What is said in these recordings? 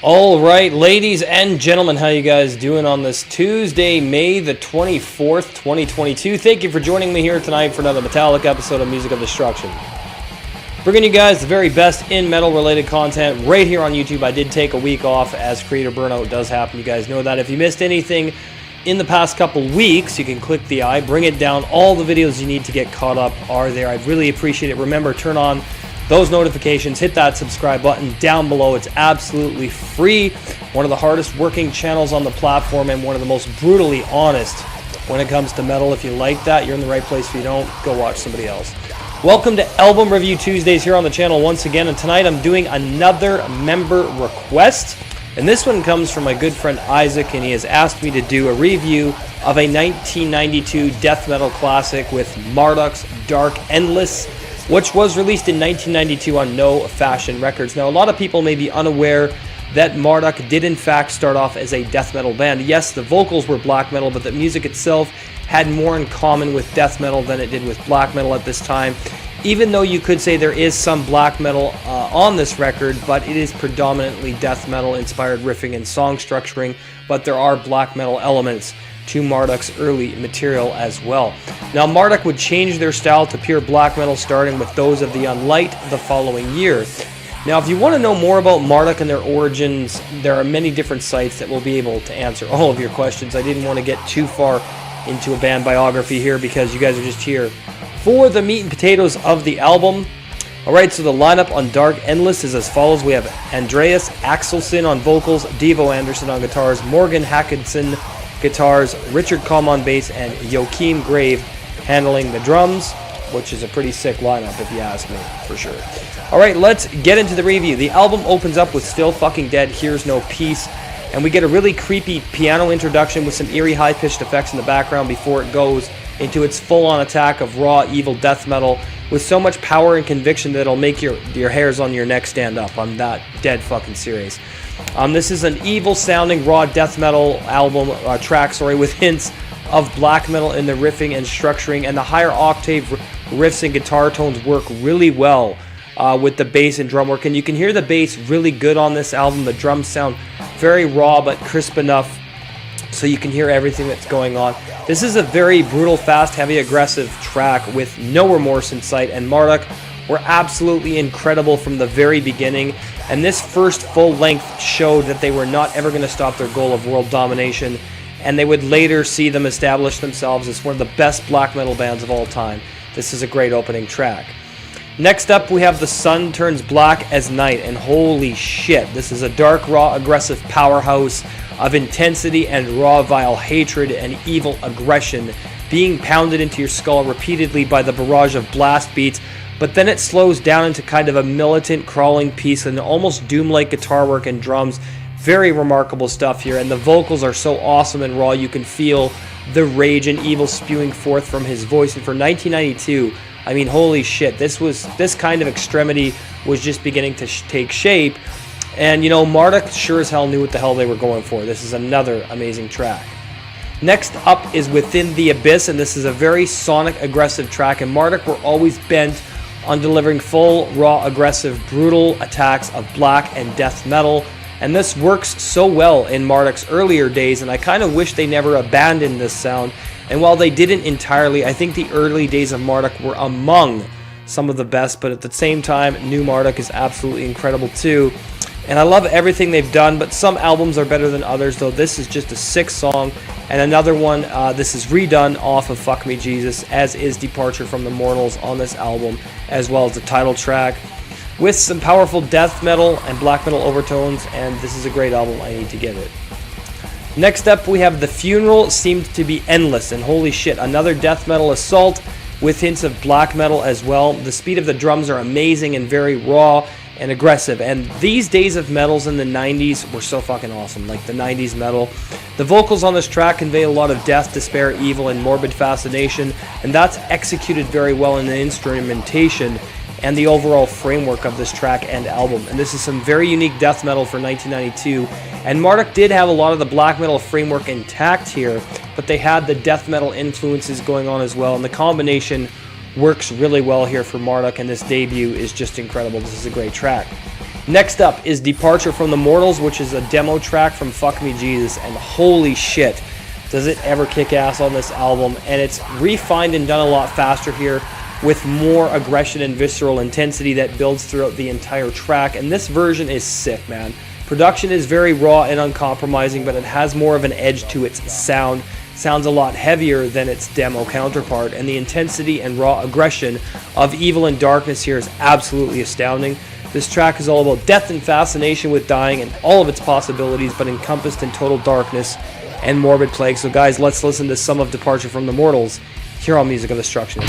All right, ladies and gentlemen, how you guys doing on this Tuesday, May the 24th, 2022? Thank you for joining me here tonight for another Metallic episode of Music of Destruction. Bringing you guys the very best in metal-related content right here on YouTube. I did take a week off as creator burnout does happen. You guys know that. If you missed anything in the past couple weeks, you can click the I, bring it down. All the videos you need to get caught up are there. I'd really appreciate it. Remember, turn on those notifications, hit that subscribe button down below. It's absolutely free. One of the hardest working channels on the platform and one of the most brutally honest when it comes to metal. If you like that, you're in the right place. If you don't, go watch somebody else. Welcome to Album Review Tuesdays here on the channel once again, and tonight I'm doing another member request, and this one comes from my good friend Isaac, and he has asked me to do a review of a 1992 death metal classic with Marduk's Dark Endless, which was released in 1992 on No Fashion Records. Now, a lot of people may be unaware that Marduk did in fact start off as a death metal band. Yes, the vocals were black metal, but the music itself had more in common with death metal than it did with black metal at this time. Even though you could say there is some black metal on this record, but it is predominantly death metal inspired riffing and song structuring, but there are black metal elements to Marduk's early material as well. Now, Marduk would change their style to pure black metal, starting with Those of the Unlight the following year. Now, if you want to know more about Marduk and their origins, there are many different sites that will be able to answer all of your questions. I didn't want to get too far into a band biography here because you guys are just here for the meat and potatoes of the album. Alright, so the lineup on Dark Endless is as follows. We have Andreas Axelsson on vocals, Devo Anderson on guitars, Morgan Hackinson guitars, Richard Comm on bass, and Joachim Grave handling the drums, which is a pretty sick lineup if you ask me, for sure. Alright, let's get into the review. The album opens up with Still Fucking Dead, Here's No Peace, and we get a really creepy piano introduction with some eerie high-pitched effects in the background before it goes into its full-on attack of raw, evil death metal with so much power and conviction that it'll make your hairs on your neck stand up. I'm that dead fucking serious. This is an evil-sounding raw death metal album track, with hints of black metal in the riffing and structuring, and the higher octave riffs and guitar tones work really well with the bass and drum work, and you can hear the bass really good on this album. The drums sound very raw but crisp enough so you can hear everything that's going on. This is a very brutal, fast, heavy, aggressive track with no remorse in sight, and Marduk were absolutely incredible from the very beginning, and this first full length showed that they were not ever going to stop their goal of world domination, and they would later see them establish themselves as one of the best black metal bands of all time. This is a great opening track. Next up, we have The Sun Turns Black as Night, and holy shit, this is a dark, raw, aggressive powerhouse of intensity and raw, vile hatred and evil aggression being pounded into your skull repeatedly by the barrage of blast beats, but then it slows down into kind of a militant, crawling piece and almost doom-like guitar work and drums. Very remarkable stuff here, and the vocals are so awesome and raw. You can feel the rage and evil spewing forth from his voice, and for 1992, I mean, holy shit, this kind of extremity was just beginning to take shape, and you know, Marduk sure as hell knew what the hell they were going for. This is another amazing track. Next up is Within the Abyss, and this is a very sonic, aggressive track, and Marduk were always bent on delivering full, raw, aggressive, brutal attacks of black and death metal, and this works so well in Marduk's earlier days, and I kind of wish they never abandoned this sound. And while they didn't entirely, I think the early days of Marduk were among some of the best, but at the same time, new Marduk is absolutely incredible too. And I love everything they've done, but some albums are better than others, though this is just a sick song. And another one, this is redone off of Fuck Me Jesus, as is Departure from the Mortals on this album, as well as the title track, with some powerful death metal and black metal overtones, and this is a great album. I need to give it. Next up, we have The Funeral Seemed to Be Endless, and holy shit, another death metal assault with hints of black metal as well. The speed of the drums are amazing and very raw and aggressive, and these days of metals in the 90s were so fucking awesome, like the 90s metal. The vocals on this track convey a lot of death, despair, evil, and morbid fascination, and that's executed very well in the instrumentation and the overall framework of this track and album. And this is some very unique death metal for 1992, and Marduk did have a lot of the black metal framework intact here, but they had the death metal influences going on as well, and the combination works really well here for Marduk, and this debut is just incredible. This is a great track. Next up is Departure from the Mortals, which is a demo track from Fuck Me Jesus, and holy shit, does it ever kick ass on this album. And it's refined and done a lot faster here, with more aggression and visceral intensity that builds throughout the entire track, and this version is sick, man. Production is very raw and uncompromising, but it has more of an edge to its sound. Sounds a lot heavier than its demo counterpart, and the intensity and raw aggression of Evil and Darkness here is absolutely astounding. This track is all about death and fascination with dying and all of its possibilities, but encompassed in total darkness and morbid plague. So guys, let's listen to some of Departure from the Mortals here on Music of Destruction.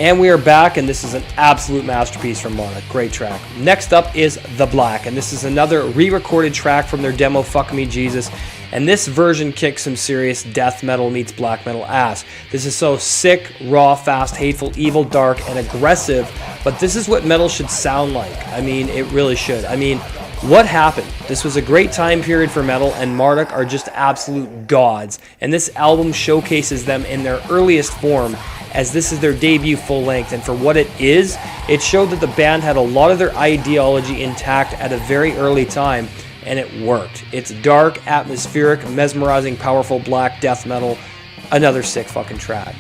And we are back, and this is an absolute masterpiece from Marduk. Great track. Next up is The Black, and this is another re-recorded track from their demo Fuck Me Jesus, and this version kicks some serious death metal meets black metal ass. This is so sick, raw, fast, hateful, evil, dark, and aggressive, but this is what metal should sound like. I mean, it really should. I mean, what happened? This was a great time period for metal, and Marduk are just absolute gods, and this album showcases them in their earliest form, as this is their debut full length, and for what it is, it showed that the band had a lot of their ideology intact at a very early time, and it worked. It's dark, atmospheric, mesmerizing, powerful black death metal. Another sick fucking track.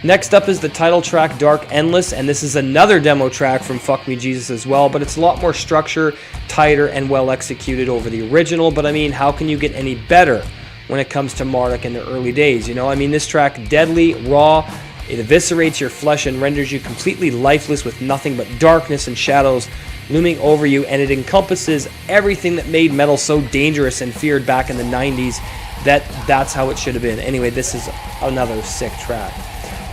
Next up is the title track Dark Endless, and this is another demo track from Fuck Me Jesus as well, but it's a lot more structure, tighter, and well executed over the original. But I mean, how can you get any better when it comes to Marduk in their early days? You know, I mean, this track, deadly, raw, it eviscerates your flesh and renders you completely lifeless with nothing but darkness and shadows looming over you, and it encompasses everything that made metal so dangerous and feared back in the 90s. That's how it should have been. Anyway, this is another sick track.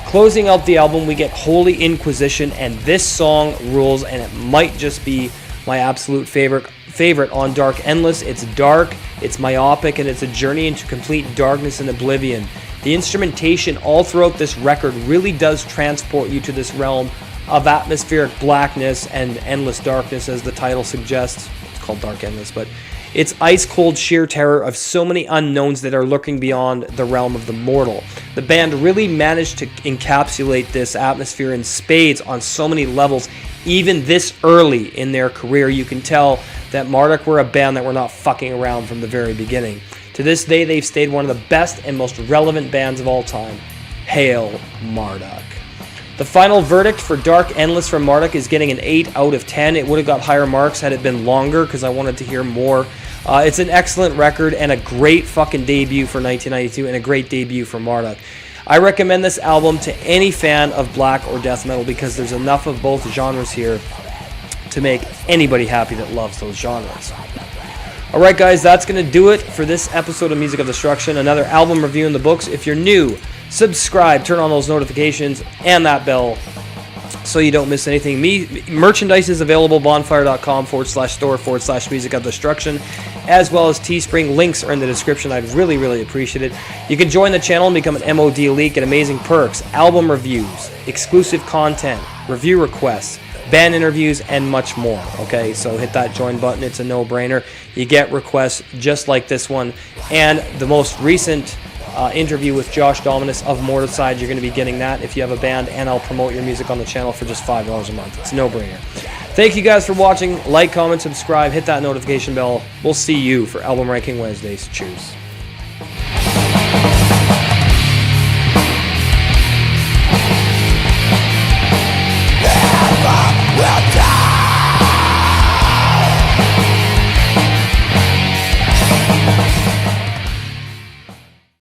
Closing out the album, we get Holy Inquisition, and this song rules, and it might just be my absolute favorite on Dark Endless. It's dark, It's myopic, and it's a journey into complete darkness and oblivion. The instrumentation all throughout this record really does transport you to this realm of atmospheric blackness and endless darkness, as the title suggests. It's called Dark Endless, but it's ice-cold sheer terror of so many unknowns that are lurking beyond the realm of the mortal. The band really managed to encapsulate this atmosphere in spades on so many levels. Even this early in their career, you can tell that Marduk were a band that were not fucking around from the very beginning. To this day, they've stayed one of the best and most relevant bands of all time. Hail Marduk. The final verdict for Dark Endless from Marduk is getting an 8 out of 10. It would have got higher marks had it been longer, because I wanted to hear more. It's an excellent record and a great fucking debut for 1992, and a great debut for Marduk. I recommend this album to any fan of black or death metal, because there's enough of both genres here to make anybody happy that loves those genres. Alright guys, that's going to do it for this episode of Music of Destruction. Another album review in the books. If you're new, subscribe, turn on those notifications and that bell so you don't miss anything. Merchandise is available, bonfire.com/store/Music of Destruction, as well as Teespring. Links are in the description. I'd really appreciate it. You can join the channel and become an MOD Elite, get amazing perks, album reviews, exclusive content, review requests, band interviews, and much more. Okay, so hit that join button. It's a no-brainer. You get requests just like this one, and the most recent interview with Josh Dominus of Morticide. You're going to be getting that if you have a band, and I'll promote your music on the channel for just $5 a month. It's a no-brainer. Thank you guys for watching. Like, comment, subscribe, hit that notification bell. We'll see you for Album Ranking Wednesdays. Cheers.